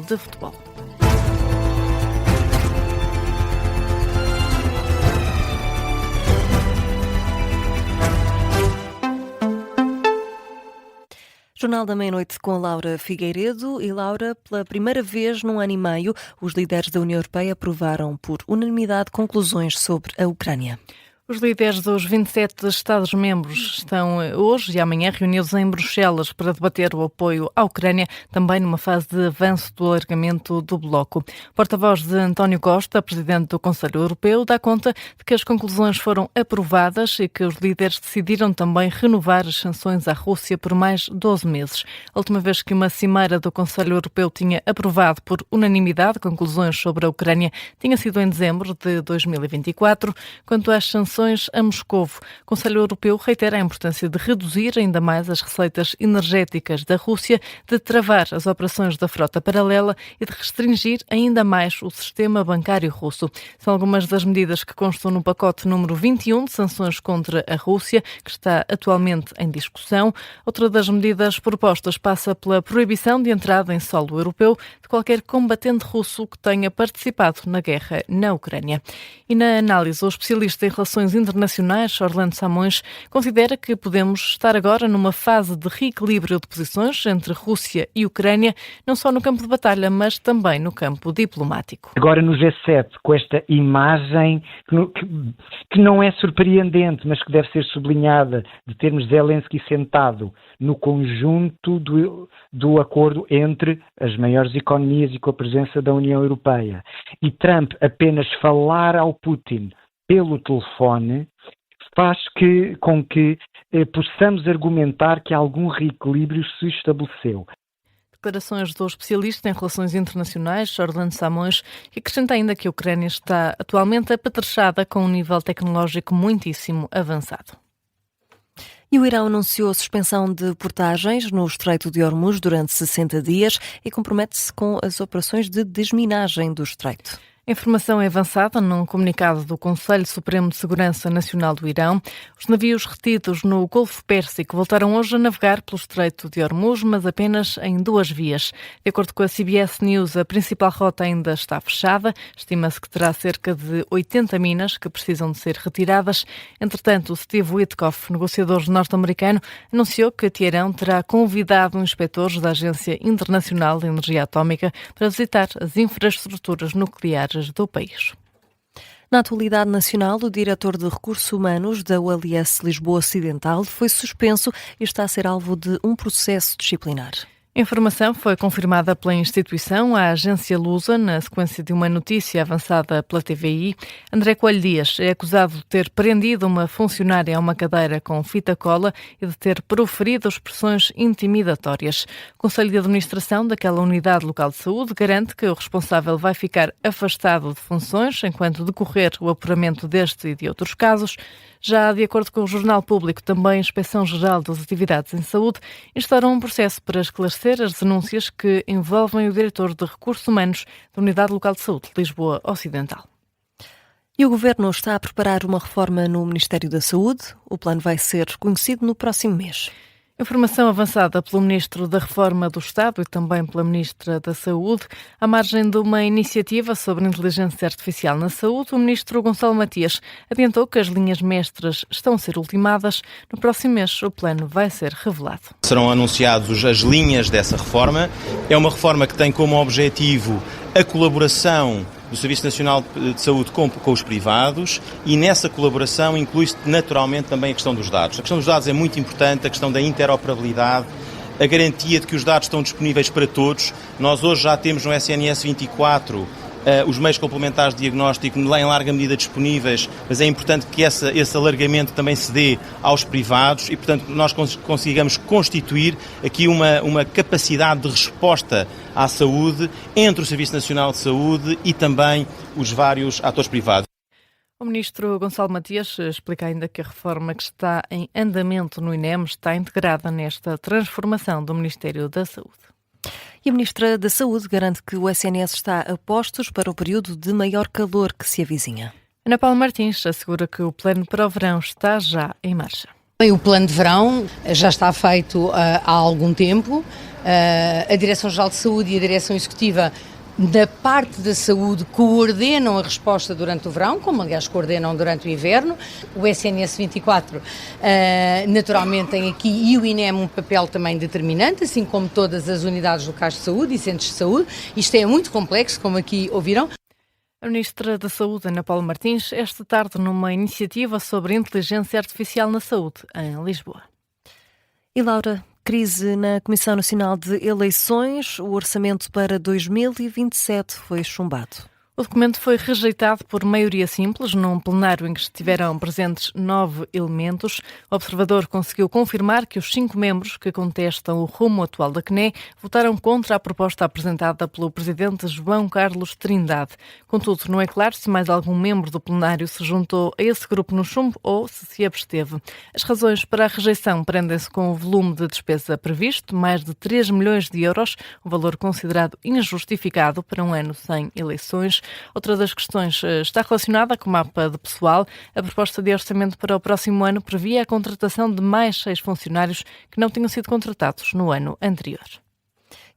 de Futebol. Jornal da Meia-Noite com a Laura Figueiredo. E Laura, pela primeira vez num ano e meio, os líderes da União Europeia aprovaram por unanimidade conclusões sobre a Ucrânia. Os líderes dos 27 Estados-membros estão hoje e amanhã reunidos em Bruxelas para debater o apoio à Ucrânia, também numa fase de avanço do alargamento do bloco. O porta-voz de António Costa, presidente do Conselho Europeu, dá conta de que as conclusões foram aprovadas e que os líderes decidiram também renovar as sanções à Rússia por mais 12 meses. A última vez que uma cimeira do Conselho Europeu tinha aprovado por unanimidade conclusões sobre a Ucrânia tinha sido em dezembro de 2024. Quanto às sanções a Moscovo, o Conselho Europeu reitera a importância de reduzir ainda mais as receitas energéticas da Rússia, de travar as operações da frota paralela e de restringir ainda mais o sistema bancário russo. São algumas das medidas que constam no pacote número 21 de sanções contra a Rússia, que está atualmente em discussão. Outra das medidas propostas passa pela proibição de entrada em solo europeu de qualquer combatente russo que tenha participado na guerra na Ucrânia. E na análise, o especialista em relações internacionais, Orlando Samões, considera que podemos estar agora numa fase de reequilíbrio de posições entre Rússia e Ucrânia, não só no campo de batalha, mas também no campo diplomático. Agora no G7, com esta imagem que não é surpreendente, mas que deve ser sublinhada, de termos Zelensky sentado no conjunto do acordo entre as maiores economias e com a presença da União Europeia, e Trump apenas falar ao Putin pelo telefone, faz com que possamos argumentar que algum reequilíbrio se estabeleceu. Declarações do especialista em relações internacionais, Orlando Samões, que acrescenta ainda que a Ucrânia está atualmente apetrechada com um nível tecnológico muitíssimo avançado. E o Irão anunciou a suspensão de portagens no Estreito de Hormuz durante 60 dias e compromete-se com as operações de desminagem do Estreito. A informação é avançada num comunicado do Conselho Supremo de Segurança Nacional do Irão. Os navios retidos no Golfo Pérsico voltaram hoje a navegar pelo Estreito de Hormuz, mas apenas em 2 vias. De acordo com a CBS News, a principal rota ainda está fechada. Estima-se que terá cerca de 80 minas que precisam de ser retiradas. Entretanto, Steve Witkoff, negociador norte-americano, anunciou que Teherão terá convidado inspectores da Agência Internacional de Energia Atómica para visitar as infraestruturas nucleares do país. Na atualidade nacional, o diretor de Recursos Humanos da OLS Lisboa Ocidental foi suspenso e está a ser alvo de um processo disciplinar. A informação foi confirmada pela instituição à agência Lusa, na sequência de uma notícia avançada pela TVI. André Coelho Dias é acusado de ter prendido uma funcionária a uma cadeira com fita cola e de ter proferido expressões intimidatórias. O Conselho de Administração daquela unidade local de saúde garante que o responsável vai ficar afastado de funções enquanto decorrer o apuramento deste e de outros casos. Já de acordo com o Jornal Público, também a Inspeção-Geral das Atividades em Saúde instaurou um processo para esclarecer as denúncias que envolvem o diretor de Recursos Humanos da Unidade Local de Saúde de Lisboa Ocidental. E o Governo está a preparar uma reforma no Ministério da Saúde. O plano vai ser conhecido no próximo mês. Informação avançada pelo Ministro da Reforma do Estado e também pela Ministra da Saúde. À margem de uma iniciativa sobre inteligência artificial na saúde, o Ministro Gonçalo Matias adiantou que as linhas mestras estão a ser ultimadas. No próximo mês, o plano vai ser revelado. Serão anunciadas as linhas dessa reforma. É uma reforma que tem como objetivo a colaboração do Serviço Nacional de Saúde com os privados e nessa colaboração inclui-se naturalmente também a questão dos dados. A questão dos dados é muito importante, a questão da interoperabilidade, a garantia de que os dados estão disponíveis para todos. Nós hoje já temos no SNS 24 os meios complementares de diagnóstico em larga medida disponíveis, mas é importante que esse alargamento também se dê aos privados e, portanto, nós consigamos constituir aqui uma capacidade de resposta à saúde entre o Serviço Nacional de Saúde e também os vários atores privados. O Ministro Gonçalo Matias explica ainda que a reforma que está em andamento no INEM está integrada nesta transformação do Ministério da Saúde. E a Ministra da Saúde garante que o SNS está a postos para o período de maior calor que se avizinha. Ana Paula Martins assegura que o plano para o verão está já em marcha. Bem, o plano de verão já está feito há algum tempo. A Direção-Geral de Saúde e a Direção Executiva da parte da saúde coordenam a resposta durante o verão, como aliás coordenam durante o inverno. O SNS 24 naturalmente tem aqui e o INEM um papel também determinante, assim como todas as unidades locais de saúde e centros de saúde. Isto é muito complexo, como aqui ouviram. A Ministra da Saúde, Ana Paula Martins, esta tarde numa iniciativa sobre inteligência artificial na saúde, em Lisboa. E Laura, crise na Comissão Nacional de Eleições, o orçamento para 2027 foi chumbado. O documento foi rejeitado por maioria simples, num plenário em que estiveram presentes 9 elementos. O observador conseguiu confirmar que os 5 membros que contestam o rumo atual da CNE votaram contra a proposta apresentada pelo presidente João Carlos Trindade. Contudo, não é claro se mais algum membro do plenário se juntou a esse grupo no chumbo ou se absteve. As razões para a rejeição prendem-se com o volume de despesa previsto, mais de 3 milhões de euros, um valor considerado injustificado para um ano sem eleições. Outra das questões está relacionada com o mapa de pessoal. A proposta de orçamento para o próximo ano previa a contratação de mais 6 funcionários que não tinham sido contratados no ano anterior.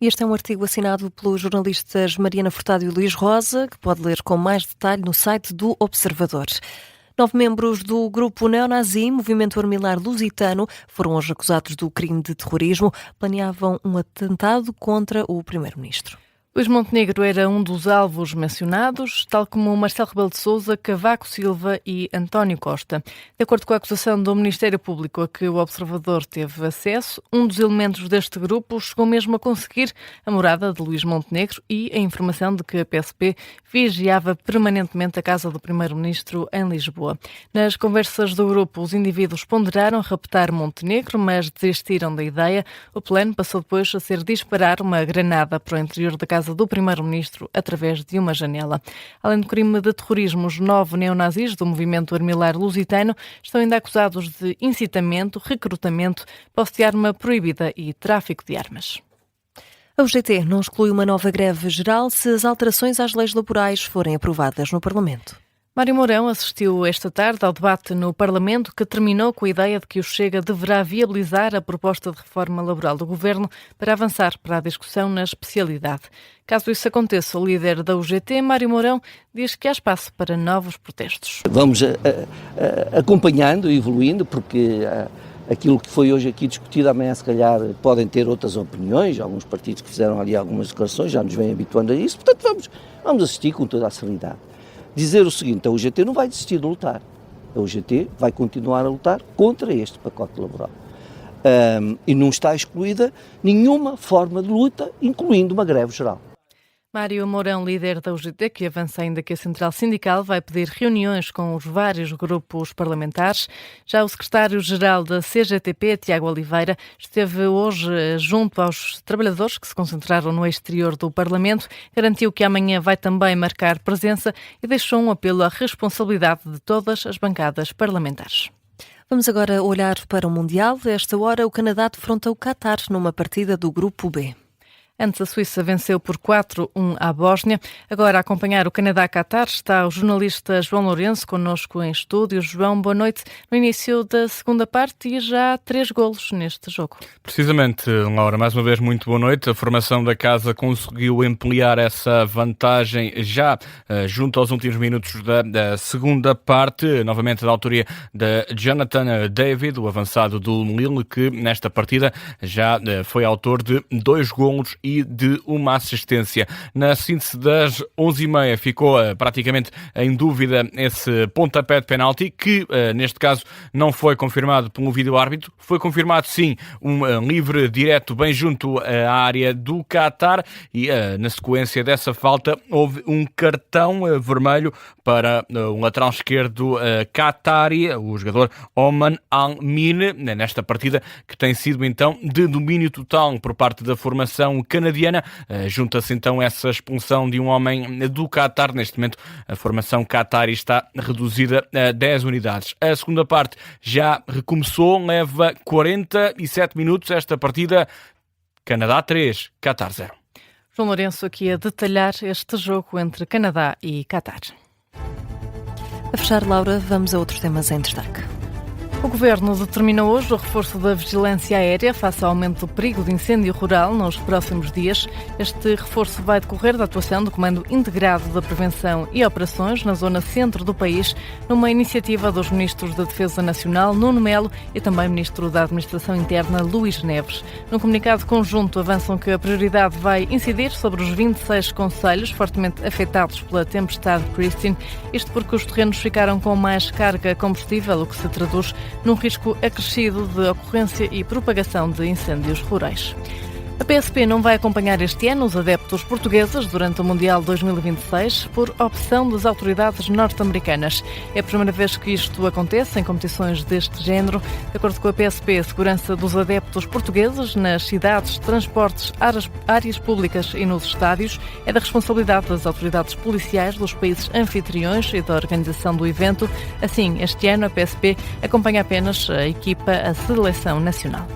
Este é um artigo assinado pelos jornalistas Mariana Furtado e Luís Rosa, que pode ler com mais detalhe no site do Observador. 9 membros do grupo neonazi Movimento Armilar Lusitano foram hoje acusados do crime de terrorismo. Planeavam um atentado contra o primeiro-ministro. Luís Montenegro era um dos alvos mencionados, tal como Marcelo Rebelo de Sousa, Cavaco Silva e António Costa. De acordo com a acusação do Ministério Público a que o Observador teve acesso, um dos elementos deste grupo chegou mesmo a conseguir a morada de Luís Montenegro e a informação de que a PSP vigiava permanentemente a casa do Primeiro-Ministro em Lisboa. Nas conversas do grupo, os indivíduos ponderaram raptar Montenegro, mas desistiram da ideia. O plano passou depois a ser disparar uma granada para o interior da casa do Primeiro-Ministro através de uma janela. Além do crime de terrorismo, os 9 neonazis do movimento Armilar Lusitano estão ainda acusados de incitamento, recrutamento, posse de arma proibida e tráfico de armas. A UGT não exclui uma nova greve geral se as alterações às leis laborais forem aprovadas no Parlamento. Mário Mourão assistiu esta tarde ao debate no Parlamento que terminou com a ideia de que o Chega deverá viabilizar a proposta de reforma laboral do Governo para avançar para a discussão na especialidade. Caso isso aconteça, o líder da UGT, Mário Mourão, diz que há espaço para novos protestos. Vamos acompanhando e evoluindo, porque aquilo que foi hoje aqui discutido, amanhã se calhar podem ter outras opiniões, alguns partidos que fizeram ali algumas declarações já nos vêm habituando a isso, portanto vamos assistir com toda a serenidade. Dizer o seguinte, a UGT não vai desistir de lutar, a UGT vai continuar a lutar contra este pacote laboral e não está excluída nenhuma forma de luta, incluindo uma greve geral. Mário Mourão, líder da UGT, que avança ainda que a Central Sindical vai pedir reuniões com os vários grupos parlamentares. Já o secretário-geral da CGTP, Tiago Oliveira, esteve hoje junto aos trabalhadores que se concentraram no exterior do Parlamento, garantiu que amanhã vai também marcar presença e deixou um apelo à responsabilidade de todas as bancadas parlamentares. Vamos agora olhar para o Mundial. A esta hora, o Canadá defronta o Qatar numa partida do Grupo B. Antes, a Suíça venceu por 4-1 à Bósnia. Agora, a acompanhar o Canadá-Qatar está o jornalista João Lourenço, connosco em estúdio. João, boa noite. No início da segunda parte e já 3 golos neste jogo. Precisamente, Laura, mais uma vez muito boa noite. A formação da casa conseguiu ampliar essa vantagem já junto aos últimos minutos da segunda parte, novamente da autoria de Jonathan David, o avançado do Lille, que nesta partida já foi autor de 2 golos e de uma assistência. Na síntese das 11h30 ficou praticamente em dúvida esse pontapé de penalti, que neste caso não foi confirmado pelo vídeo-árbitro. Foi confirmado sim um livre direto bem junto à área do Qatar e na sequência dessa falta houve um cartão vermelho para o lateral esquerdo qatari, o jogador Oman Al-Min, nesta partida que tem sido então de domínio total por parte da formação canadiana. Junta-se então essa expulsão de um homem do Qatar. Neste momento a formação qatari está reduzida a 10 unidades. A segunda parte já recomeçou, leva 47 minutos esta partida. Canadá 3, Qatar 0. João Lourenço aqui a detalhar este jogo entre Canadá e Qatar. A fechar, Laura, vamos a outros temas em destaque. O Governo determinou hoje o reforço da vigilância aérea face ao aumento do perigo de incêndio rural nos próximos dias. Este reforço vai decorrer da atuação do Comando Integrado da Prevenção e Operações na zona centro do país, numa iniciativa dos Ministros da Defesa Nacional, Nuno Melo, e também Ministro da Administração Interna, Luís Neves. Num comunicado conjunto, avançam que a prioridade vai incidir sobre os 26 concelhos fortemente afetados pela tempestade Christine, isto porque os terrenos ficaram com mais carga combustível, o que se traduz num risco acrescido de ocorrência e propagação de incêndios rurais. A PSP não vai acompanhar este ano os adeptos portugueses durante o Mundial 2026 por opção das autoridades norte-americanas. É a primeira vez que isto acontece em competições deste género. De acordo com a PSP, a segurança dos adeptos portugueses nas cidades, transportes, áreas públicas e nos estádios é da responsabilidade das autoridades policiais dos países anfitriões e da organização do evento. Assim, este ano a PSP acompanha apenas a equipa, a seleção nacional.